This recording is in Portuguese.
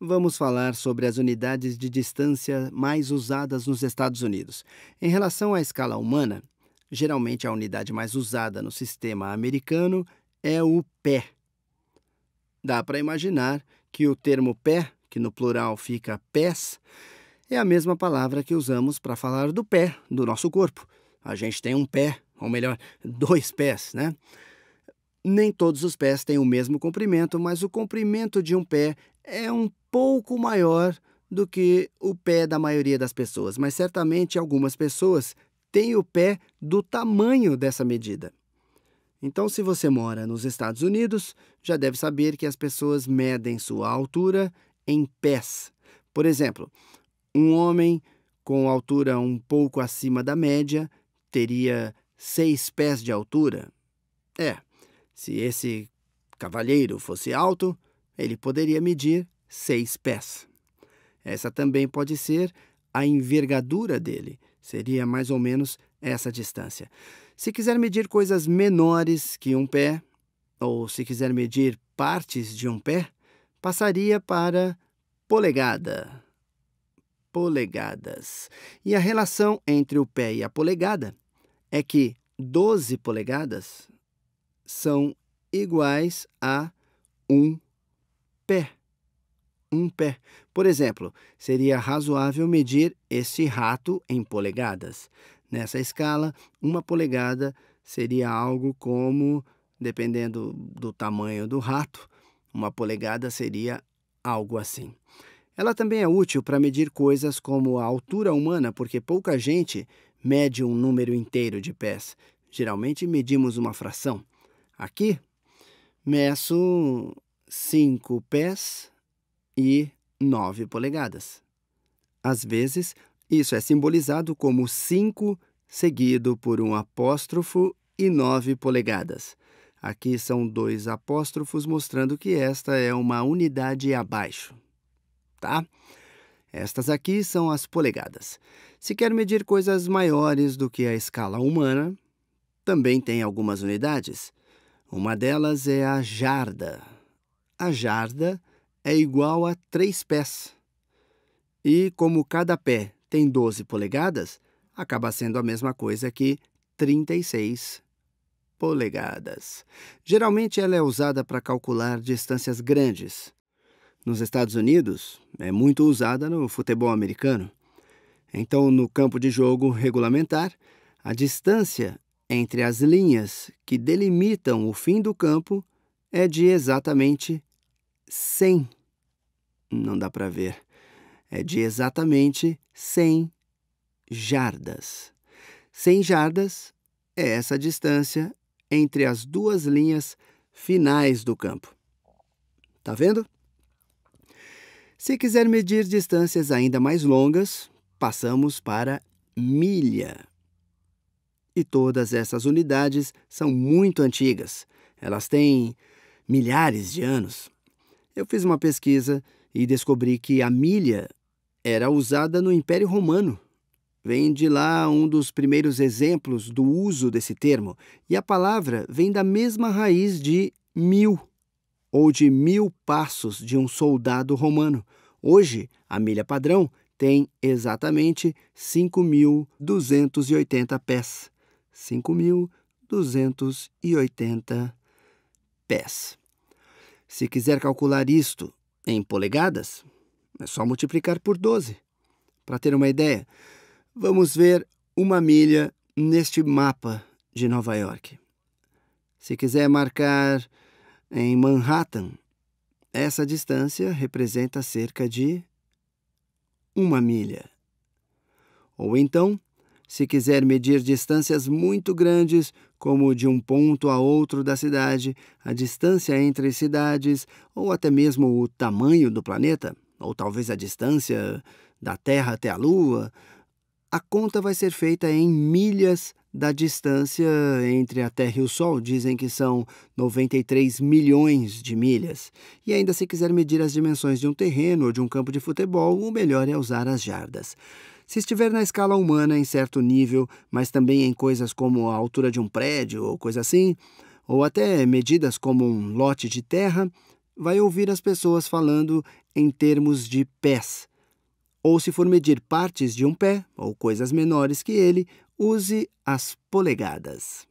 vamos falar sobre as unidades de distância mais usadas nos Estados Unidos. Em relação à escala humana, geralmente a unidade mais usada no sistema americano é o pé. Dá para imaginar que o termo pé, que no plural fica pés, é a mesma palavra que usamos para falar do pé do nosso corpo. A gente tem um pé, ou melhor, dois pés, né? Nem todos os pés têm o mesmo comprimento, mas o comprimento de um pé é um pouco maior do que o pé da maioria das pessoas, mas certamente algumas pessoas têm o pé do tamanho dessa medida. Então, se você mora nos Estados Unidos, já deve saber que as pessoas medem sua altura em pés. Por exemplo, um homem com altura um pouco acima da média teria 6 pés de altura. Se esse cavalheiro fosse alto, ele poderia medir 6 pés. Essa também pode ser a envergadura dele. Seria mais ou menos essa distância. Se quiser medir coisas menores que um pé, ou se quiser medir partes de um pé, passaria para polegada. Polegadas. E a relação entre o pé e a polegada é que 12 polegadas são iguais a um pé. Um pé. Por exemplo, seria razoável medir este rato em polegadas. Nessa escala, uma polegada seria algo como, dependendo do tamanho do rato, uma polegada seria algo assim. Ela também é útil para medir coisas como a altura humana, porque pouca gente mede um número inteiro de pés. Geralmente medimos uma fração. Aqui, meço 5 pés e 9 polegadas. Às vezes, isso é simbolizado como 5 seguido por um apóstrofo e 9 polegadas. Aqui são 2 apóstrofos mostrando que esta é uma unidade abaixo. Tá? Estas aqui são as polegadas. Se quer medir coisas maiores do que a escala humana, também tem algumas unidades. Uma delas é a jarda. A jarda é igual a 3 pés. E como cada pé tem 12 polegadas, acaba sendo a mesma coisa que 36 polegadas. Geralmente ela é usada para calcular distâncias grandes. Nos Estados Unidos, é muito usada no futebol americano. Então, no campo de jogo regulamentar, a distância entre as linhas que delimitam o fim do campo é de exatamente 100. Não dá para ver. É de exatamente 100 jardas. 100 jardas é essa distância entre as duas linhas finais do campo. Tá vendo? Se quiser medir distâncias ainda mais longas, passamos para milha. E todas essas unidades são muito antigas. Elas têm milhares de anos. Eu fiz uma pesquisa e descobri que a milha era usada no Império Romano. Vem de lá um dos primeiros exemplos do uso desse termo. E a palavra vem da mesma raiz de 1000. Ou de 1000 passos de um soldado romano. Hoje, a milha padrão tem exatamente 5.280 pés. 5.280 pés. Se quiser calcular isto em polegadas, é só multiplicar por 12. Para ter uma ideia, vamos ver uma milha neste mapa de Nova York. Se quiser marcar em Manhattan, essa distância representa cerca de 1 milha. Ou então, se quiser medir distâncias muito grandes, como de um ponto a outro da cidade, a distância entre cidades, ou até mesmo o tamanho do planeta, ou talvez a distância da Terra até a Lua, a conta vai ser feita em milhas da distância entre a Terra e o Sol. Dizem que são 93 milhões de milhas. E ainda se quiser medir as dimensões de um terreno ou de um campo de futebol, o melhor é usar as jardas. Se estiver na escala humana em certo nível, mas também em coisas como a altura de um prédio ou coisa assim, ou até medidas como um lote de terra, vai ouvir as pessoas falando em termos de pés. Ou se for medir partes de um pé, ou coisas menores que ele, use as polegadas.